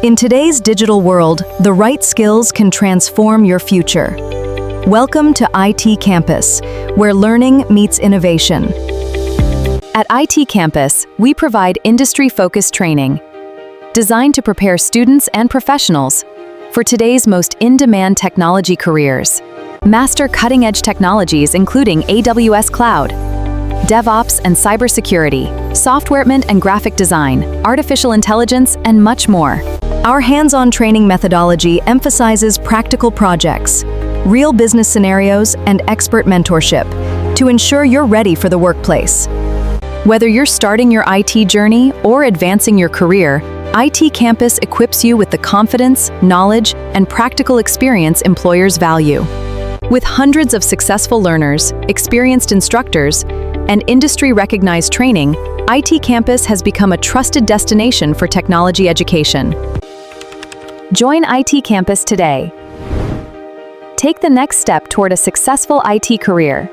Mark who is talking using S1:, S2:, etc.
S1: In today's digital world, the right skills can transform your future. Welcome to IT Campus, where learning meets innovation. At IT Campus, we provide industry-focused training, designed to prepare students and professionals for today's most in-demand technology careers. Master cutting-edge technologies including AWS Cloud, DevOps and cybersecurity, software and graphic design, artificial intelligence, and much more. Our hands-on training methodology emphasizes practical projects, real business scenarios, and expert mentorship to ensure you're ready for the workplace. Whether you're starting your IT journey or advancing your career, IT Campus equips you with the confidence, knowledge, and practical experience employers value. With hundreds of successful learners, experienced instructors, and industry-recognized training, IT Campus has become a trusted destination for technology education. Join IT Campus today. Take the next step toward a successful IT career.